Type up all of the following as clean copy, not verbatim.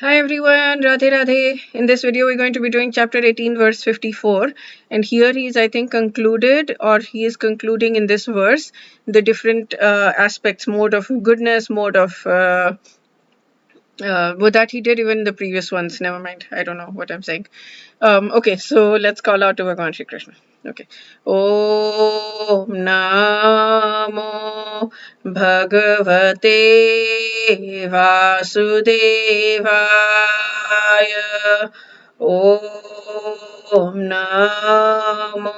Hi everyone, Radhe Radhe. In this video, we're going to be doing chapter 18, verse 54. And here he is, I think, concluded, or he is concluding in this verse, the different aspects, mode of goodness, mode of, well, that he did even in the previous ones. Never mind. I don't know what I'm saying. Okay, so let's call out to Bhagwan Shri Krishna. Okay. Om Namo Bhagavate Vasudevaya. Om Namo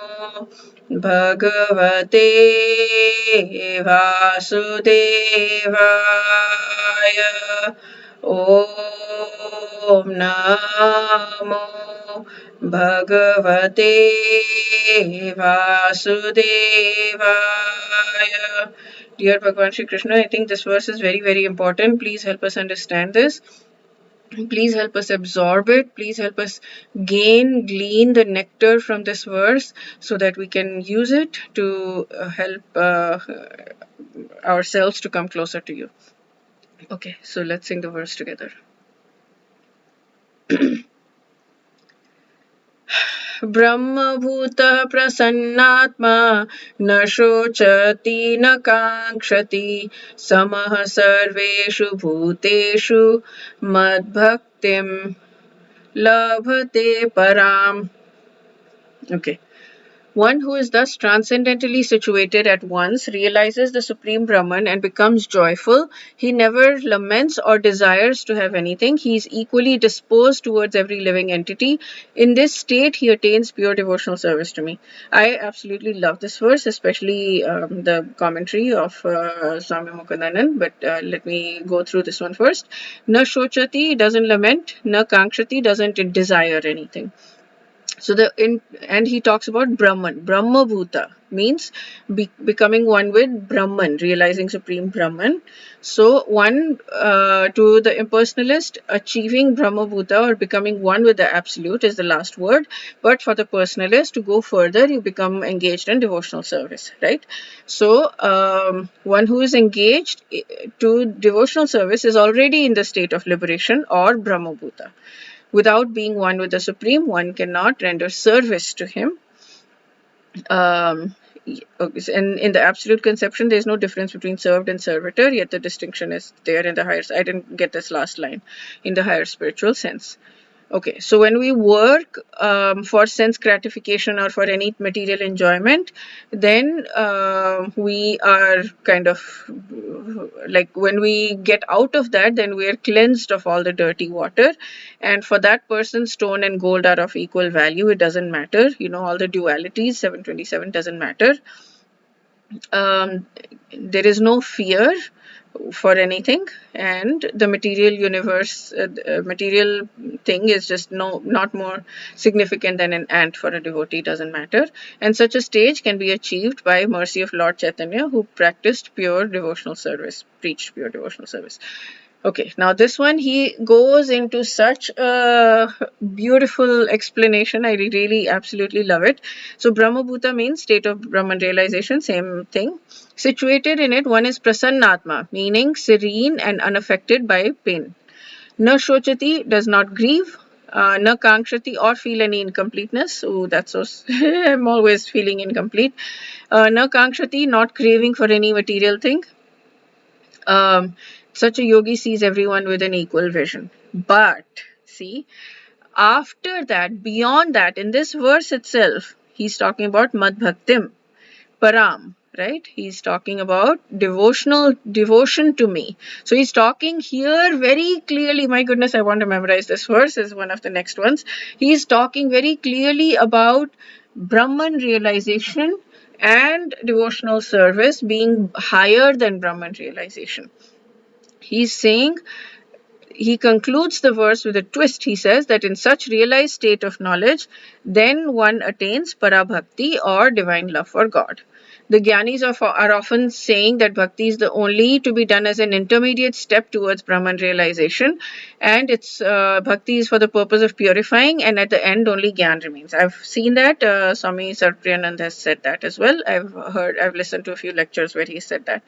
Bhagavate Vasudevaya. Om Namo Bhagavate Vasudevaya. Dear Bhagwan Shri Krishna, I think this verse is very, very important. Please help us understand this. Please help us absorb it. Please help us glean the nectar from this verse so that we can use it to help ourselves to come closer to you. Okay, so let's sing the verse together. ब्रह्मभूतः प्रसन्नात्मा न शोचति न काङ्क्षति समः सर्वेषु भूतेषु मद्भक्तिं लभते पराम्. Okay. One who is thus transcendently situated at once realizes the Supreme Brahman and becomes joyful. He never laments or desires to have anything. He is equally disposed towards every living entity. In this state, he attains pure devotional service to me. I absolutely love this verse, especially the commentary of Swami Mukundanan. But let me go through this one first. Na shochati doesn't lament. Na kankshati doesn't desire anything. So and he talks about Brahman. Brahma Bhuta means becoming one with Brahman, realizing Supreme Brahman. So one to the impersonalist, achieving Brahma Bhuta or becoming one with the Absolute is the last word. But for the personalist, to go further, you become engaged in devotional service, right? So one who is engaged to devotional service is already in the state of liberation or Brahma Bhuta. Without being one with the Supreme, one cannot render service to him. And in the absolute conception, there is no difference between served and servitor, yet the distinction is there in the higher. I didn't get this last line. In the higher spiritual sense. Okay, so when we work for sense gratification or for any material enjoyment, then we are kind of like when we get out of that, then we are cleansed of all the dirty water. And for that person, stone and gold are of equal value. It doesn't matter. You know, all the dualities, 727 doesn't matter. There is no fear for anything, and the material universe, material thing is just not more significant than an ant for a devotee. Doesn't matter. And such a stage can be achieved by mercy of Lord Chaitanya, who practiced pure devotional service, preached pure devotional service. Okay, now this one, he goes into such a beautiful explanation. I really absolutely love it. So Brahma Bhuta means state of Brahman realization, same thing. Situated in it, one is Prasannatma, meaning serene and unaffected by pain. Na Shochati does not grieve. Na Kankshati or feel any incompleteness. Oh, that's so. I'm always feeling incomplete. Na Kankshati, not craving for any material thing. Such a yogi sees everyone with an equal vision. But, see, after that, beyond that, in this verse itself, he's talking about Madbhaktim, Param, right? He's talking about devotion to me. So he's talking here very clearly. My goodness, I want to memorize this verse as one of the next ones. He's talking very clearly about Brahman realization and devotional service being higher than Brahman realization. He's saying, he concludes the verse with a twist. He says that in such realized state of knowledge, then one attains parabhakti or divine love for God. The Gyanis are often saying that bhakti is the only to be done as an intermediate step towards Brahman realization, and it's bhakti is for the purpose of purifying, and at the end only Gyan remains. I've seen that. Swami Sarvapriyananda has said that as well. I've listened to a few lectures where he said that.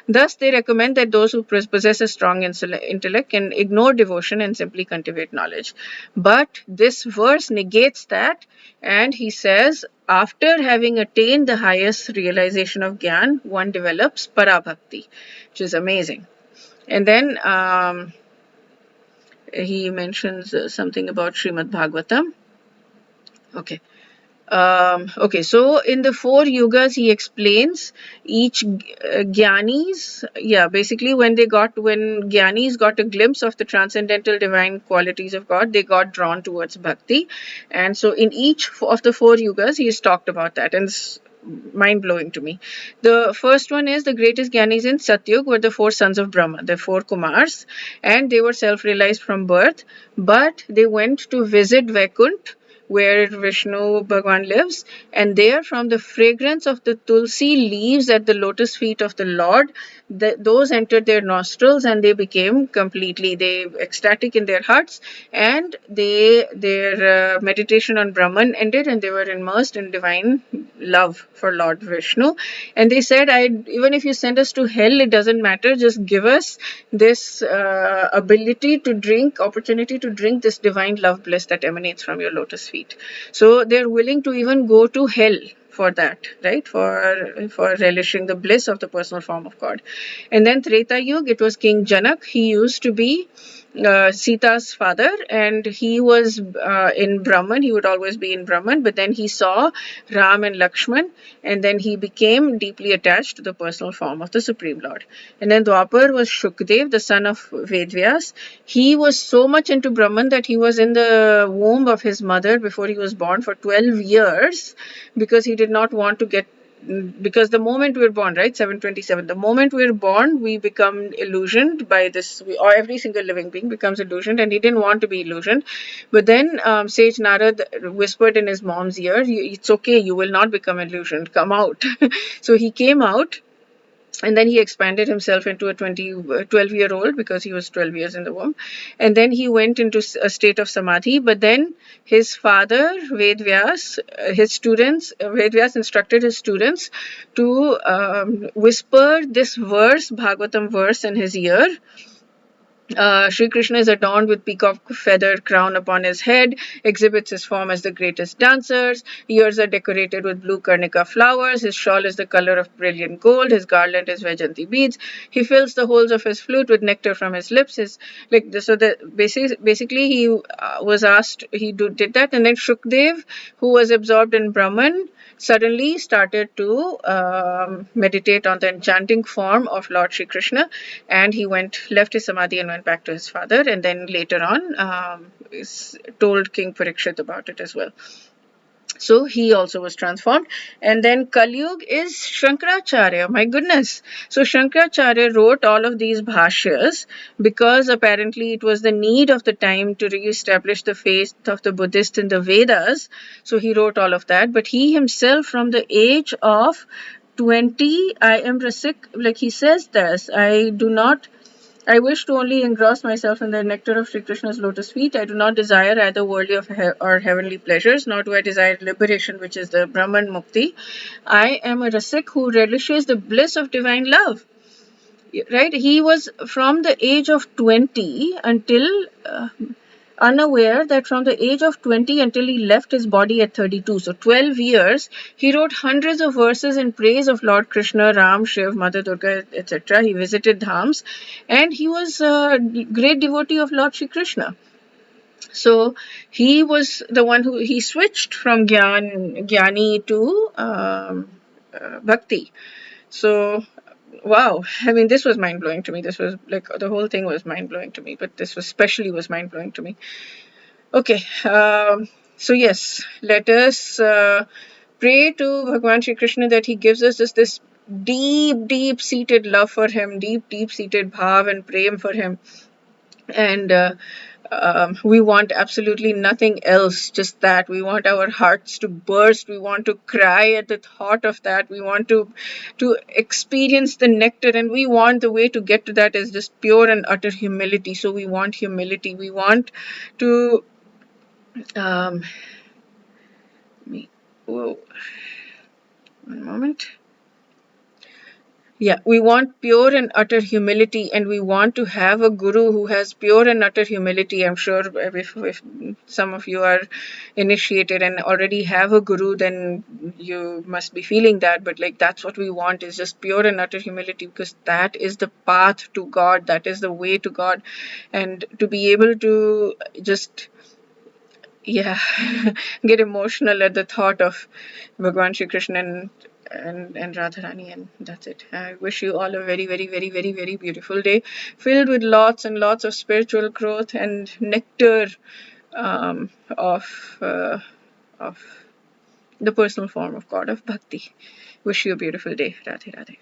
Thus, they recommend that those who possess a strong intellect can ignore devotion and simply cultivate knowledge. But this verse negates that, and he says, after having attained the highest realization of Gyan, one develops Parabhakti, which is amazing. And then he mentions something about Srimad Bhagavatam. Okay. Okay, so in the 4 yugas, he explains each basically when Gyanis got a glimpse of the transcendental divine qualities of God, they got drawn towards bhakti. And so in each of the 4 yugas, he has talked about that, and it's mind-blowing to me. The first one is the greatest Gyanis in Satyug were the 4 sons of Brahma, the 4 Kumars, and they were self-realized from birth, but they went to visit Vaikunt, where Vishnu Bhagwan lives, and there from the fragrance of the tulsi leaves at the lotus feet of the Lord, those entered their nostrils and they became completely ecstatic in their hearts, and their meditation on Brahman ended, and they were immersed in divine love for Lord Vishnu. And they said, even if you send us to hell, it doesn't matter, just give us this opportunity to drink this divine love bliss that emanates from your lotus feet. So they're willing to even go to hell for that, right? For relishing the bliss of the personal form of God. And then Treta Yuga, it was King Janak. He used to be Sita's father, and he was in Brahman. He would always be in Brahman, but then he saw Ram and Lakshman, and then he became deeply attached to the personal form of the Supreme Lord. And then Dwapar was Shukdev, the son of Vedvyas. He was so much into Brahman that he was in the womb of his mother before he was born for 12 years, because he did not want to get, because the moment we're born, right, 727, the moment we're born, we become illusioned by this, or every single living being becomes illusioned, and he didn't want to be illusioned. But then Sage Narad whispered in his mom's ear, it's okay, you will not become illusioned, come out. So he came out, and then he expanded himself into a 12-year-old, because he was 12 years in the womb. And then he went into a state of samadhi. But then his father, Vedvyas, Vedvyas instructed his students to whisper this verse, Bhagavatam verse, in his ear. Sri Krishna is adorned with peacock feather crown upon his head, exhibits his form as the greatest dancers, ears are decorated with blue karnika flowers, his shawl is the color of brilliant gold, his garland is Vajanti beads, he fills the holes of his flute with nectar from his lips. Basically he was asked, he did that, and then Shukdev, who was absorbed in Brahman, suddenly started to meditate on the enchanting form of Lord Shri Krishna, and he left his samadhi and went back to his father, and then later on told King Parikshit about it as well. So he also was transformed. And then Kali Yuga is Shankaracharya. My goodness. So Shankaracharya wrote all of these bhashyas because apparently it was the need of the time to re-establish the faith of the Buddhists in the Vedas. So he wrote all of that. But he himself, from the age of 20, I am Rasik, like he says this, I wish to only engross myself in the nectar of Sri Krishna's lotus feet. I do not desire either worldly or heavenly pleasures, nor do I desire liberation, which is the Brahman Mukti. I am a Rasik who relishes the bliss of divine love. Right? He was from the age of 20 until unaware that from the age of 20 until he left his body at 32, so 12 years, he wrote hundreds of verses in praise of Lord Krishna, Ram, Shiv, Mother Durga, etc. He visited dhams, and he was a great devotee of Lord Shri Krishna. So he was the one who, he switched from Jnani to Bhakti. So wow, I mean, this was mind-blowing to me. This was like, the whole thing was mind-blowing to me, but this especially was mind-blowing to me. Okay, so yes, let us pray to Bhagwan Shri Krishna that he gives us this deep-seated love for him, deep-seated bhav and prem for him. And We want absolutely nothing else, just that. We want our hearts to burst. We want to cry at the thought of that. We want to experience the nectar, and we want the way to get to that is just pure and utter humility. So we want humility. We want to me. Whoa, one moment. Yeah, we want pure and utter humility, and we want to have a guru who has pure and utter humility. I'm sure if some of you are initiated and already have a guru, then you must be feeling that. But like, that's what we want, is just pure and utter humility, because that is the path to God. That is the way to God. And to be able to just, yeah, get emotional at the thought of Bhagwan Shri Krishna and Radharani, and that's it. I wish you all a very, very, very, very, very beautiful day, filled with lots and lots of spiritual growth and nectar um, of uh, of the personal form of God, of bhakti. Wish you a beautiful day. Radhe Radhe.